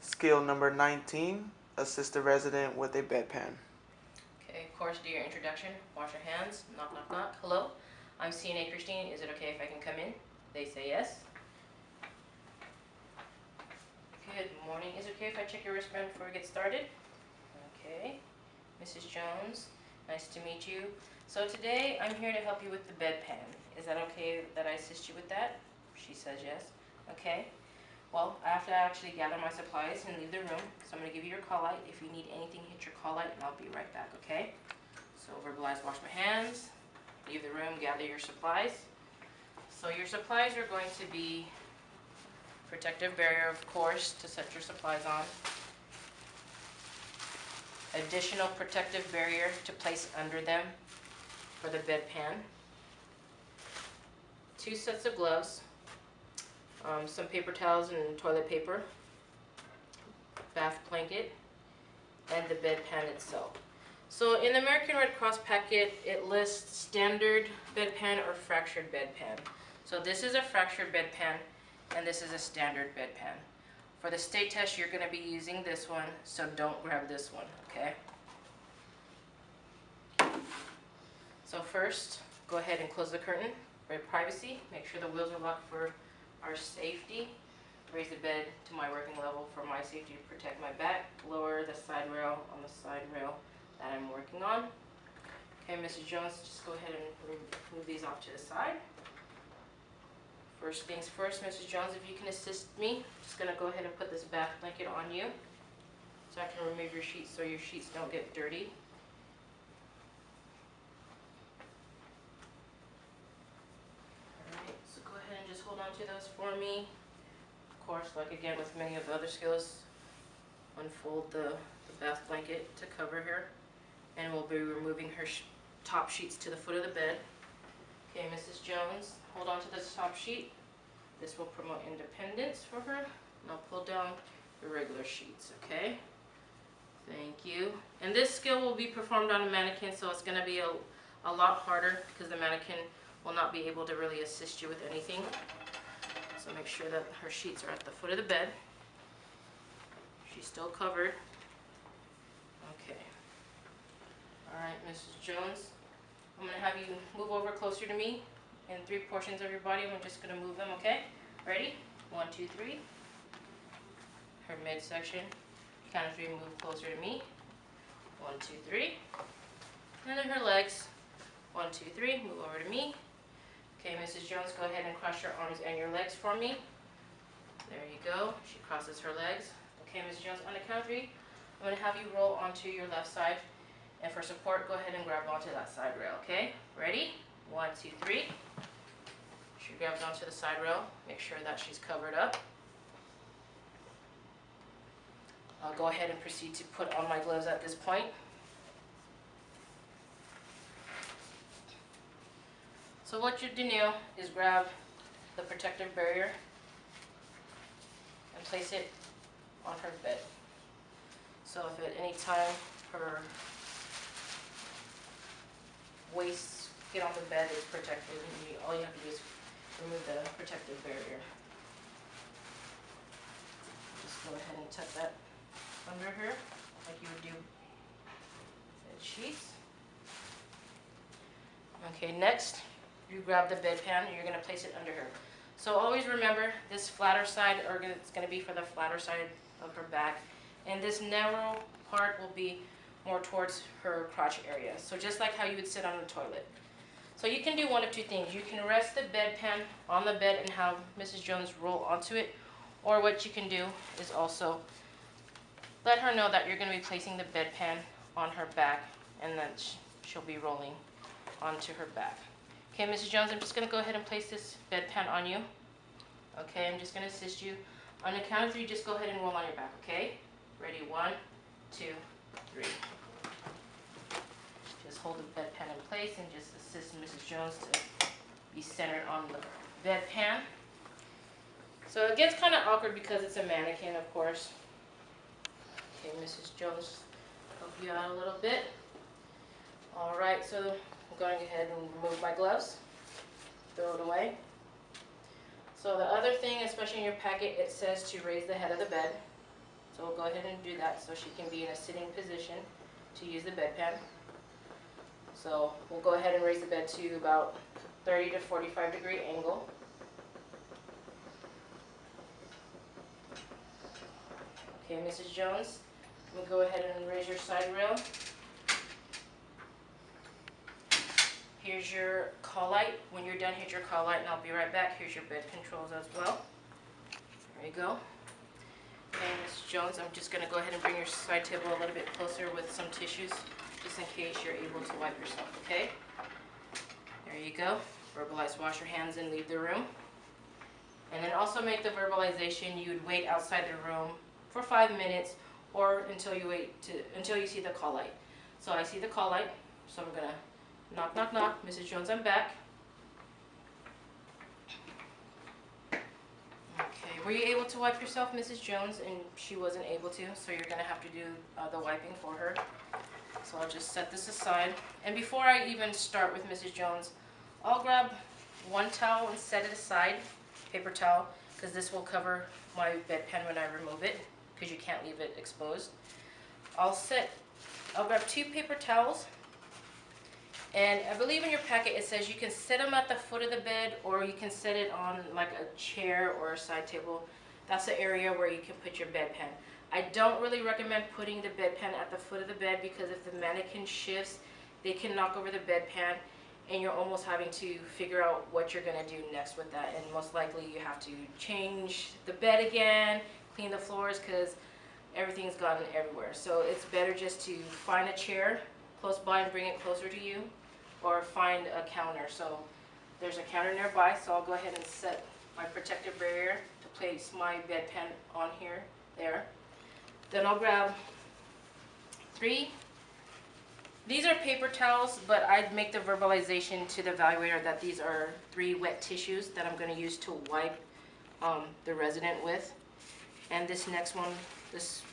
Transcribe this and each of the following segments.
Skill number 19, assist the resident with a bedpan. Okay, of course, do your introduction. Wash your hands. Knock, knock, knock. Hello, I'm CNA Christine. Is it okay if I can come in? They say yes. Good morning. Is it okay if I check your wristband before we get started? Okay. Mrs. Jones, nice to meet you. So today I'm here to help you with the bedpan. Is that okay that I assist you with that? She says yes. Okay. Well, I have to actually gather my supplies and leave the room. So I'm going to give you your call light. If you need anything, hit your call light and I'll be right back, okay? So verbalize, wash my hands, leave the room, gather your supplies. So your supplies are going to be protective barrier, of course, to set your supplies on. Additional protective barrier to place under them for the bedpan. 2 sets of gloves. Some paper towels and toilet paper. Bath blanket. And the bedpan itself. So in the American Red Cross packet, it lists standard bedpan or fractured bedpan. So this is a fractured bedpan, and this is a standard bedpan. For the state test, you're going to be using this one, so don't grab this one, okay? So first, go ahead and close the curtain for privacy. Make sure the wheels are locked for our safety. Raise the bed to my working level for my safety to protect my back. Lower the side rail on the side rail that I'm working on. Okay, Mrs. Jones, just go ahead and move these off to the side. First things first, Mrs. Jones, if you can assist me, I'm just going to go ahead and put this bath blanket on you so I can remove your sheets so your sheets don't get dirty. Alright, so go ahead and just hold on to those for me. Of course, like again with many of the other skills, unfold the bath blanket to cover her, and we'll be removing her top sheets to the foot of the bed. Okay, Mrs. Jones, hold on to this top sheet. This will promote independence for her. And I'll pull down the regular sheets, okay? Thank you. And this skill will be performed on a mannequin, so it's going to be a lot harder because the mannequin will not be able to really assist you with anything. So make sure that her sheets are at the foot of the bed. She's still covered. Okay. Alright, Mrs. Jones. I'm going to have you move over closer to me in 3 portions of your body. I'm just going to move them, okay? Ready? 1, 2, 3. Her midsection. Count of 3, move closer to me. 1, 2, 3. And then her legs. 1, 2, 3, move over to me. Okay, Mrs. Jones, go ahead and cross your arms and your legs for me. There you go. She crosses her legs. Okay, Mrs. Jones, on the count of 3, I'm going to have you roll onto your left side. And for support, go ahead and grab onto that side rail, okay? Ready? 1, 2, 3. She grabs onto the side rail. Make sure that she's covered up. I'll go ahead and proceed to put on my gloves at this point. So what you do now is grab the protective barrier and place it on her bed. So if at any time her waist get on the bed is protected, and all you have to do is remove the protective barrier. Just go ahead and tuck that under her like you would do bed sheets. Okay, next you grab the bedpan and you're going to place it under her. So always remember this flatter side, or it's going to be for the flatter side of her back, and this narrow part will be more towards her crotch area. So just like how you would sit on the toilet. So you can do one of 2 things. You can rest the bedpan on the bed and have Mrs. Jones roll onto it, or what you can do is also let her know that you're going to be placing the bedpan on her back, and then she'll be rolling onto her back. Okay, Mrs. Jones, I'm just going to go ahead and place this bedpan on you. Okay, I'm just going to assist you. On the count of 3, just go ahead and roll on your back, okay? Ready? 1, 2, 3. Just hold the bedpan in place and just assist Mrs. Jones to be centered on the bedpan. So it gets kind of awkward because it's a mannequin, of course. Okay, Mrs. Jones, help you out a little bit. Alright, so I'm going ahead and remove my gloves. Throw it away. So the other thing, especially in your packet, it says to raise the head of the bed. So we'll go ahead and do that so she can be in a sitting position to use the bedpan. So we'll go ahead and raise the bed to about 30 to 45 degree angle. Okay, Mrs. Jones, we'll go ahead and raise your side rail. Here's your call light. When you're done, hit your call light and I'll be right back. Here's your bed controls as well. There you go. Okay, Mrs. Jones, I'm just going to go ahead and bring your side table a little bit closer with some tissues, just in case you're able to wipe yourself, okay? There you go. Verbalize, wash your hands and leave the room. And then also make the verbalization. You would wait outside the room for 5 minutes or until you see the call light. So I see the call light, so I'm going to knock, knock, knock. Mrs. Jones, I'm back. Okay, were you able to wipe yourself, Mrs. Jones? And she wasn't able to, so you're going to have to do the wiping for her. So I'll just set this aside. And before I even start with Mrs. Jones, I'll grab one towel and set it aside, paper towel, because this will cover my bedpan when I remove it, because you can't leave it exposed. I'll grab 2 paper towels. And I believe in your packet it says you can set them at the foot of the bed or you can set it on like a chair or a side table. That's the area where you can put your bedpan. I don't really recommend putting the bedpan at the foot of the bed because if the mannequin shifts, they can knock over the bedpan and you're almost having to figure out what you're going to do next with that. And most likely you have to change the bed again, clean the floors because everything's gotten everywhere. So it's better just to find a chair close by and bring it closer to you, or find a counter. So there's a counter nearby, so I'll go ahead and set my protective barrier to place my bedpan on here, there. Then I'll grab 3. These are paper towels, but I'd make the verbalization to the evaluator that these are 3 wet tissues that I'm going to use to wipe the resident with. And this next one, this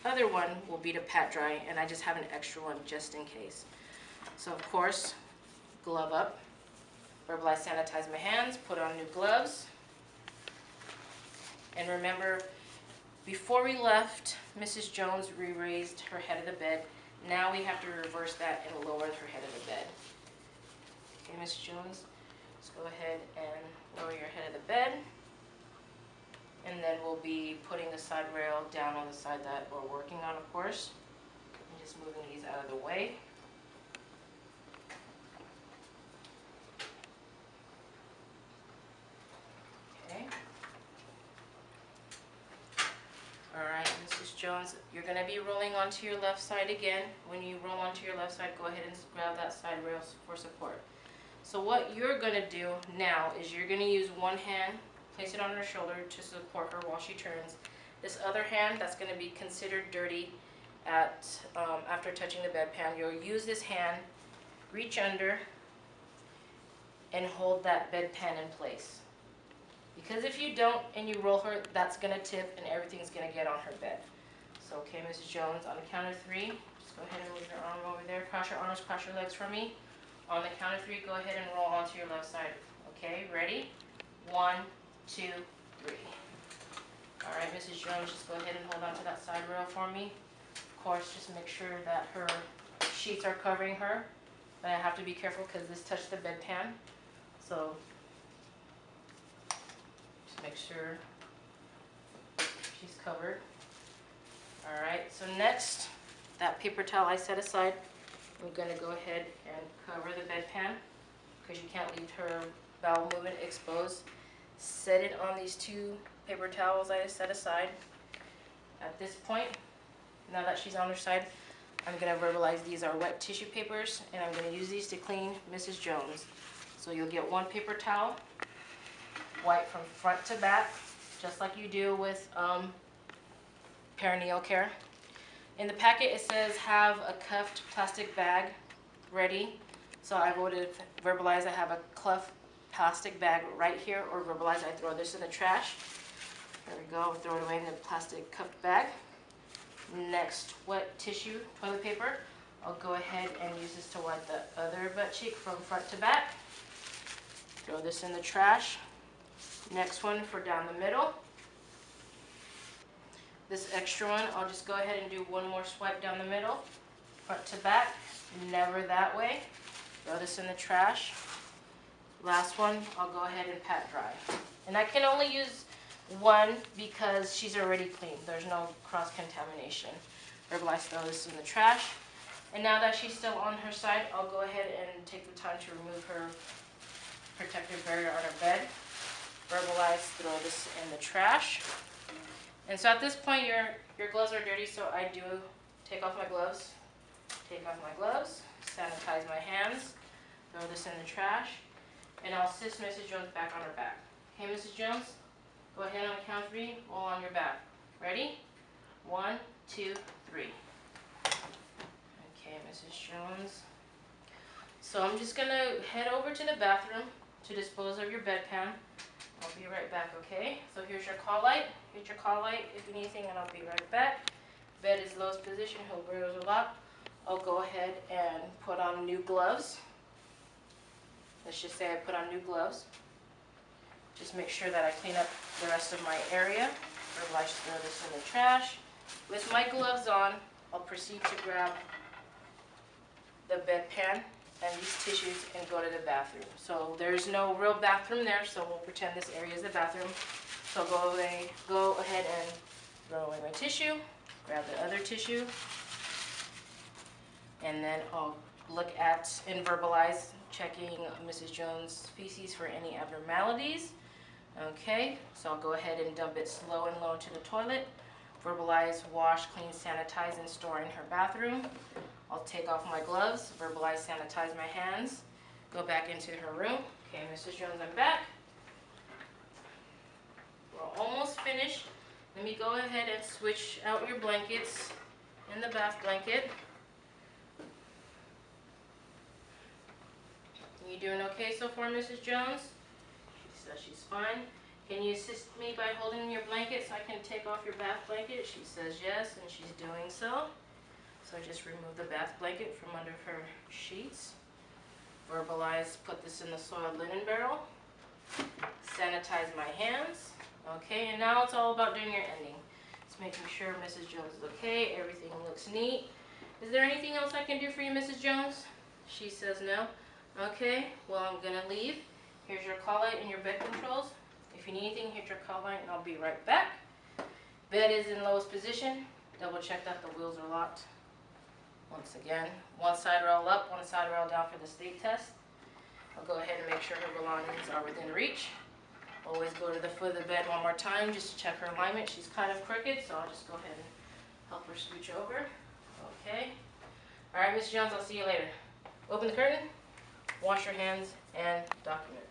other one will be to pat dry, and I just have an extra one just in case. So of course, glove up, verbalize, sanitize my hands, put on new gloves. And remember, before we left, Mrs. Jones re-raised her head of the bed. Now we have to reverse that and lower her head of the bed. Okay, Mrs. Jones, let's go ahead and lower your head of the bed. And then we'll be putting the side rail down on the side that we're working on, of course. And just moving these out of the way. Okay. Alright, Mrs. Jones, you're going to be rolling onto your left side again. When you roll onto your left side, go ahead and grab that side rail for support. So what you're going to do now is you're going to use one hand, place it on her shoulder to support her while she turns. This other hand, that's going to be considered dirty after touching the bedpan. You'll use this hand, reach under, and hold that bedpan in place. Because if you don't and you roll her, that's going to tip and everything's going to get on her bed. So, okay, Mrs. Jones, on the count of 3, just go ahead and move your arm over there. Cross your arms, cross your legs for me. On the count of 3, go ahead and roll onto your left side. Okay, ready? 1, 2, 3. All right, Mrs. Jones, just go ahead and hold on to that side rail for me. Of course, just make sure that her sheets are covering her. But I have to be careful because this touched the bedpan. So just make sure she's covered. All right, so next, that paper towel I set aside, I'm going to go ahead and cover the bedpan because you can't leave her bowel movement exposed. Set it on these 2 paper towels I set aside. At this point, now that she's on her side, I'm going to verbalize these are wet tissue papers, and I'm going to use these to clean Mrs. Jones. So you'll get 1 paper towel, wipe from front to back, just like you do with perineal care. In the packet it says have a cuffed plastic bag ready. So I would have verbalized I have a cuffed plastic bag right here, or verbalize I throw this in the trash. There we go, throw it away in the plastic cuffed bag. Next, wet tissue, toilet paper. I'll go ahead and use this to wipe the other butt cheek from front to back. Throw this in the trash. Next one for down the middle. this extra one, I'll just go ahead and do one more swipe down the middle, front to back, never that way. Throw this in the trash. Last one, I'll go ahead and pat dry. And I can only use one because she's already clean. There's no cross-contamination. Verbalize, throw this in the trash. And now that she's still on her side, I'll go ahead and take the time to remove her protective barrier on her bed. Verbalize, throw this in the trash. And so at this point, your gloves are dirty, so I do take off my gloves. Take off my gloves, sanitize my hands, throw this in the trash, and I'll assist Mrs. Jones back on her back. Okay, Mrs. Jones, go ahead on the count of 3, roll on your back. Ready? 1, 2, 3. Okay, Mrs. Jones. So I'm just gonna head over to the bathroom to dispose of your bedpan. I'll be right back, okay? So here's your call light. Hit your call light if you need anything, and I'll be right back. Bed is lowest position, he'll bring a lock. I'll go ahead and put on new gloves. Let's just say I put on new gloves. Just make sure that I clean up the rest of my area. Or I just throw this in the trash. With my gloves on, I'll proceed to grab the bedpan and these tissues and go to the bathroom. So there's no real bathroom there, so we'll pretend this area is the bathroom. So go ahead and throw away my tissue, grab the other tissue, and then I'll look at and verbalize, checking Mrs. Jones' feces for any abnormalities. Okay, so I'll go ahead and dump it slow and low into the toilet. Verbalize, wash, clean, sanitize, and store in her bathroom. I'll take off my gloves, verbalize, sanitize my hands, go back into her room. Okay, Mrs. Jones, I'm back. We're almost finished. Let me go ahead and switch out your blankets in the bath blanket. You doing okay so far, Mrs. Jones? She says she's fine. Can you assist me by holding your blanket so I can take off your bath blanket? She says yes, and she's doing so. So just remove the bath blanket from under her sheets. Verbalize, put this in the soiled linen barrel. Sanitize my hands. Okay, and now it's all about doing your ending. Just making sure Mrs. Jones is okay, everything looks neat. Is there anything else I can do for you, Mrs. Jones? She says no. Okay, well, I'm gonna leave. Here's your call light and your bed controls. If you need anything, hit your call light and I'll be right back. Bed is in lowest position. Double check that the wheels are locked. Once again, one side rail up, one side rail down for the state test. I'll go ahead and make sure her belongings are within reach. Always go to the foot of the bed one more time just to check her alignment. She's kind of crooked, so I'll just go ahead and help her scooch over. Okay. All right, Miss Jones, I'll see you later. Open the curtain, wash your hands, and document.